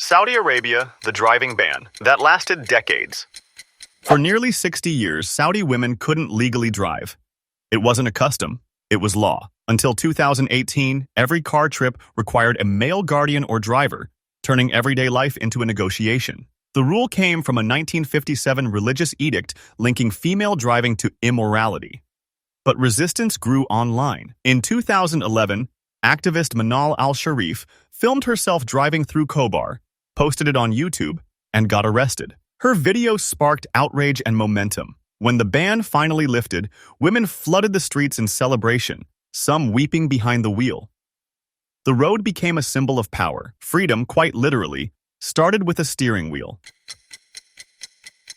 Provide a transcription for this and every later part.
Saudi Arabia, the driving ban, that lasted decades. For nearly 60 years, Saudi women couldn't legally drive. It wasn't a custom, it was law. Until 2018, every car trip required a male guardian or driver, turning everyday life into a negotiation. The rule came from a 1957 religious edict linking female driving to immorality. But resistance grew online. In 2011, activist Manal al-Sharif filmed herself driving through Khobar, posted it on YouTube, and got arrested. Her video sparked outrage and momentum. When the ban finally lifted, women flooded the streets in celebration, some weeping behind the wheel. The road became a symbol of power. Freedom, quite literally, started with a steering wheel.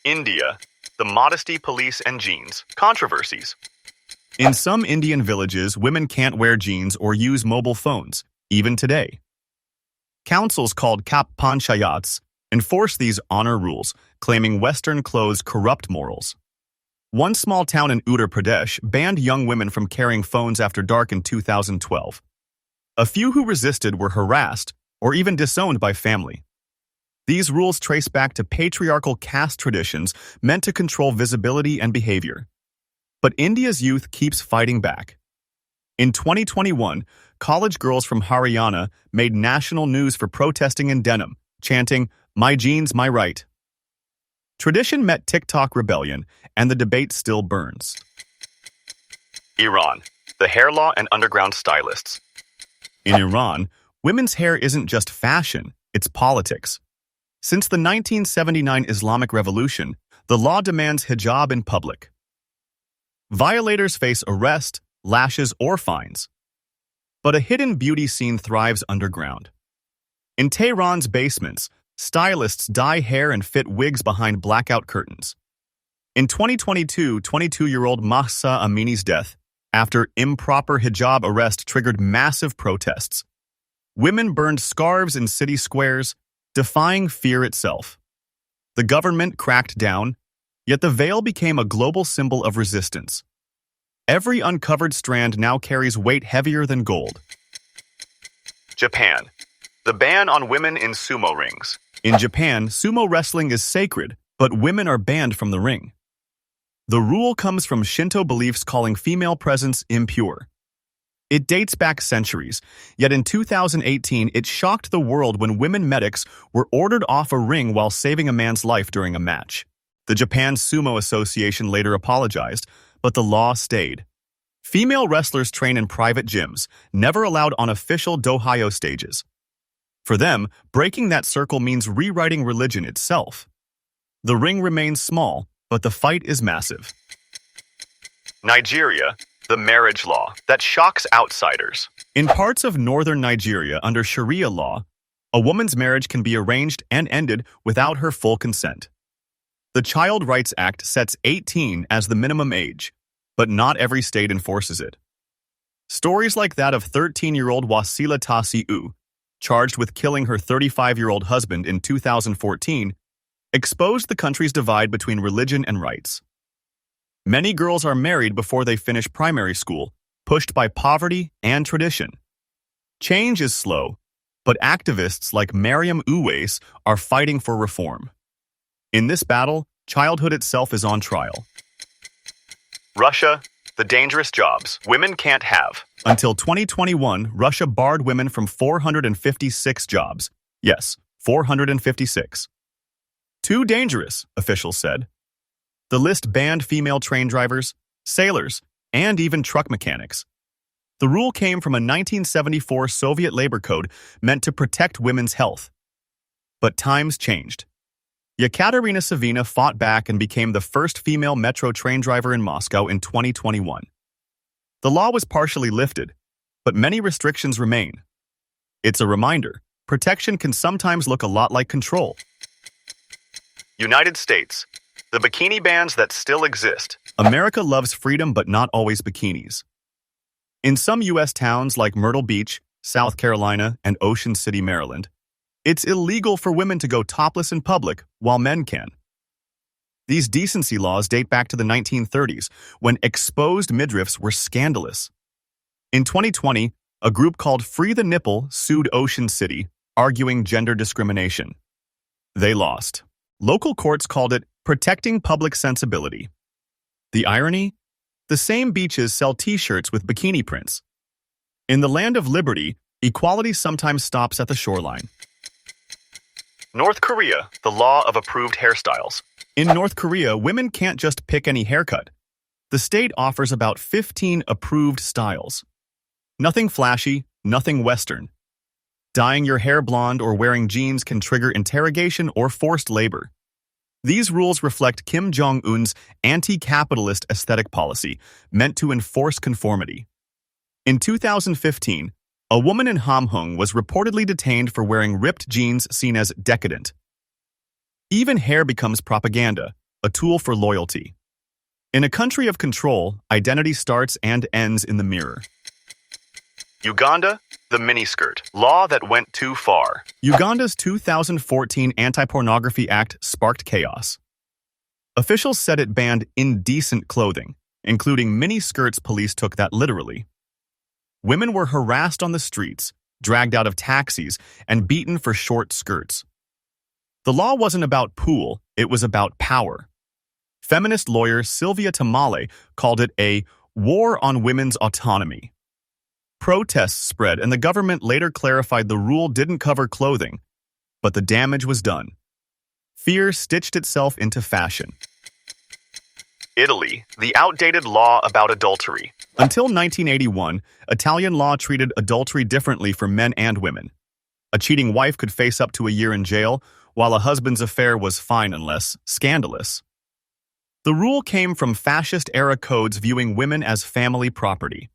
India, the Modesty police and jeans. Controversies. In some Indian villages, women can't wear jeans or use mobile phones, even today. Councils called Kap Panchayats enforce these honor rules, claiming Western clothes corrupt morals. One small town in Uttar Pradesh banned young women from carrying phones after dark in 2012. A few who resisted were harassed or even disowned by family. These rules trace back to patriarchal caste traditions meant to control visibility and behavior. But India's youth keeps fighting back. In 2021, college girls from Haryana made national news for protesting in denim, chanting, "My jeans, my right." Tradition met TikTok rebellion, and the debate still burns. Iran, the hair law and underground stylists. In Iran, women's hair isn't just fashion, it's politics. Since the 1979 Islamic Revolution, the law demands hijab in public. Violators face arrest, lashes, or fines. But a hidden beauty scene thrives underground. In Tehran's basements, stylists dye hair and fit wigs behind blackout curtains. In 2022, 22-year-old Mahsa Amini's death after improper hijab arrest triggered massive protests. Women burned scarves in city squares, defying fear itself. The government cracked down, yet the veil became a global symbol of resistance. Every uncovered strand now carries weight heavier than gold. Japan, the ban on women in sumo rings. In Japan, sumo wrestling is sacred, but women are banned from the ring. The rule comes from Shinto beliefs calling female presence impure. It dates back centuries, yet in 2018 it shocked the world when women medics were ordered off a ring while saving a man's life during a match. The Japan Sumo Association later apologized, but the law stayed. Female wrestlers train in private gyms, never allowed on official dohyo stages. For them, breaking that circle means rewriting religion itself. The ring remains small, but the fight is massive. Nigeria, the marriage law that shocks outsiders. In parts of northern Nigeria under Sharia law, a woman's marriage can be arranged and ended without her full consent. The Child Rights Act sets 18 as the minimum age, but not every state enforces it. Stories like that of 13-year-old Wasila Tasiu, charged with killing her 35-year-old husband in 2014, exposed the country's divide between religion and rights. Many girls are married before they finish primary school, pushed by poverty and tradition. Change is slow, but activists like Mariam Uwais are fighting for reform. In this battle, childhood itself is on trial. Russia, the dangerous jobs women can't have. Until 2021, Russia barred women from 456 jobs. Yes, 456. Too dangerous, officials said. The list banned female train drivers, sailors, and even truck mechanics. The rule came from a 1974 Soviet labor code meant to protect women's health. But times changed. Yekaterina Savina fought back and became the first female metro train driver in Moscow in 2021. The law was partially lifted, but many restrictions remain. It's a reminder, protection can sometimes look a lot like control. United States, the bikini bans that still exist. America loves freedom but not always bikinis. In some U.S. towns like Myrtle Beach, South Carolina, and Ocean City, Maryland, it's illegal for women to go topless in public while men can. These decency laws date back to the 1930s, when exposed midriffs were scandalous. In 2020, a group called Free the Nipple sued Ocean City, arguing gender discrimination. They lost. Local courts called it protecting public sensibility. The irony? The same beaches sell t-shirts with bikini prints. In the land of liberty, equality sometimes stops at the shoreline. North Korea, the law of approved hairstyles. In North Korea, women can't just pick any haircut. The state offers about 15 approved styles. Nothing flashy, nothing Western. Dyeing your hair blonde or wearing jeans can trigger interrogation or forced labor. These rules reflect Kim Jong-un's anti-capitalist aesthetic policy, meant to enforce conformity. In 2015, a woman in Hamhung was reportedly detained for wearing ripped jeans seen as decadent. Even hair becomes propaganda, a tool for loyalty. In a country of control, identity starts and ends in the mirror. Uganda, the miniskirt, law that went too far. Uganda's 2014 Anti-Pornography Act sparked chaos. Officials said it banned indecent clothing, including miniskirts. Police took that literally. Women were harassed on the streets, dragged out of taxis, and beaten for short skirts. The law wasn't about pool, it was about power. Feminist lawyer Sylvia Tamale called it a war on women's autonomy. Protests spread, and the government later clarified the rule didn't cover clothing, but the damage was done. Fear stitched itself into fashion. Italy, the outdated law about adultery. Until 1981, Italian law treated adultery differently for men and women. A cheating wife could face up to a year in jail, while a husband's affair was fine unless scandalous. The rule came from fascist-era codes viewing women as family property.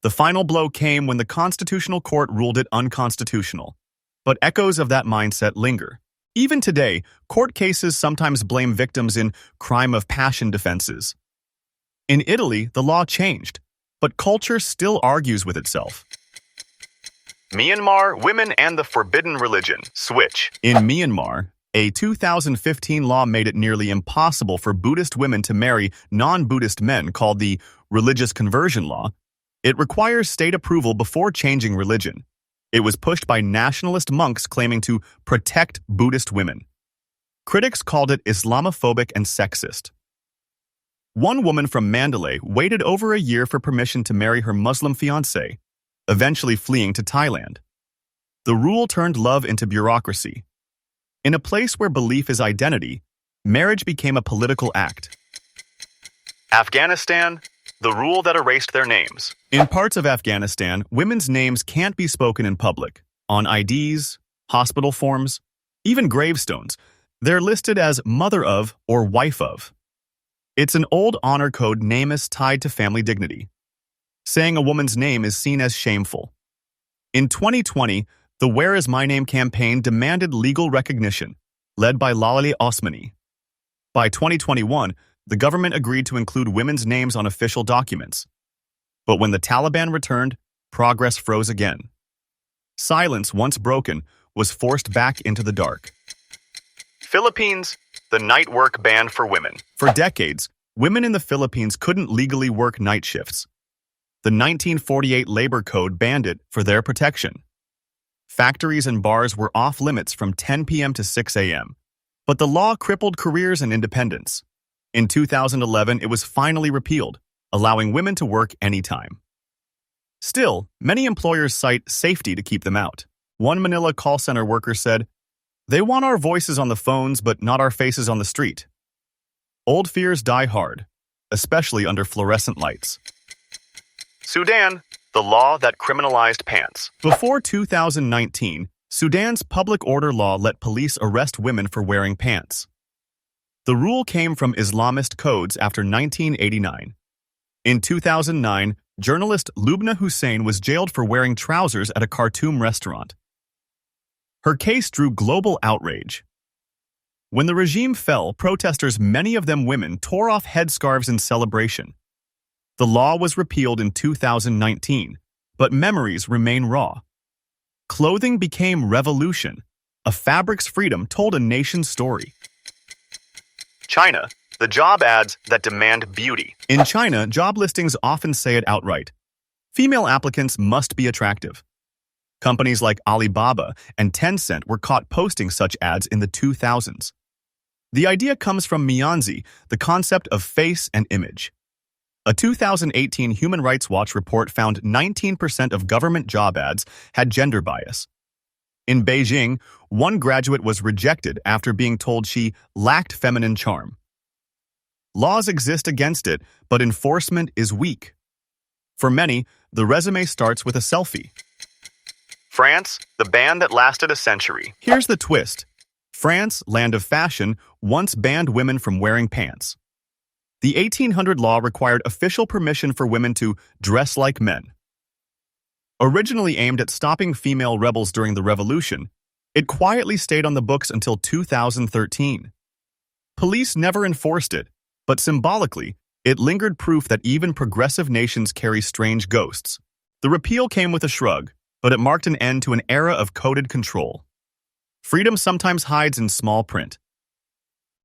The final blow came when the Constitutional Court ruled it unconstitutional, but echoes of that mindset linger. Even today, court cases sometimes blame victims in crime of passion defenses. In Italy, the law changed, but culture still argues with itself. Myanmar, women and the forbidden religion, switch. In Myanmar, a 2015 law made it nearly impossible for Buddhist women to marry non-Buddhist men, called the Religious Conversion Law. It requires state approval before changing religion. It was pushed by nationalist monks claiming to protect Buddhist women. Critics called it Islamophobic and sexist. One woman from Mandalay waited over a year for permission to marry her Muslim fiancé, eventually fleeing to Thailand. The rule turned love into bureaucracy. In a place where belief is identity, marriage became a political act. Afghanistan, the rule that erased their names. In parts of Afghanistan, women's names can't be spoken in public. On IDs, hospital forms, even gravestones, they're listed as mother of or wife of. It's an old honor code namus tied to family dignity. Saying a woman's name is seen as shameful. In 2020, the Where Is My Name campaign demanded legal recognition, led by Lalali Osmani. By 2021, the government agreed to include women's names on official documents. But when the Taliban returned, progress froze again. Silence, once broken, was forced back into the dark. Philippines, the night work ban for women. For decades, women in the Philippines couldn't legally work night shifts. The 1948 Labor Code banned it for their protection. Factories and bars were off limits from 10 p.m. to 6 a.m., but the law crippled careers and independence. In 2011, it was finally repealed, allowing women to work anytime. Still, many employers cite safety to keep them out. One Manila call center worker said, "They want our voices on the phones, but not our faces on the street." Old fears die hard, especially under fluorescent lights. Sudan, the law that criminalized pants. Before 2019, Sudan's public order law let police arrest women for wearing pants. The rule came from Islamist codes after 1989. In 2009, journalist Lubna Hussein was jailed for wearing trousers at a Khartoum restaurant. Her case drew global outrage. When the regime fell, protesters, many of them women, tore off headscarves in celebration. The law was repealed in 2019, but memories remain raw. Clothing became revolution. A fabric's freedom told a nation's story. China, the job ads that demand beauty. In China, job listings often say it outright. Female applicants must be attractive. Companies like Alibaba and Tencent were caught posting such ads in the 2000s. The idea comes from Myanmar, the concept of face and image. A 2018 Human Rights Watch report found 19% of government job ads had gender bias. In Beijing, one graduate was rejected after being told she lacked feminine charm. Laws exist against it, but enforcement is weak. For many, the resume starts with a selfie. France, the ban that lasted a century. Here's the twist. France, land of fashion, once banned women from wearing pants. The 1800 law required official permission for women to dress like men. Originally aimed at stopping female rebels during the revolution, it quietly stayed on the books until 2013. Police never enforced it, but symbolically, it lingered proof that even progressive nations carry strange ghosts. The repeal came with a shrug, but it marked an end to an era of coded control. Freedom sometimes hides in small print.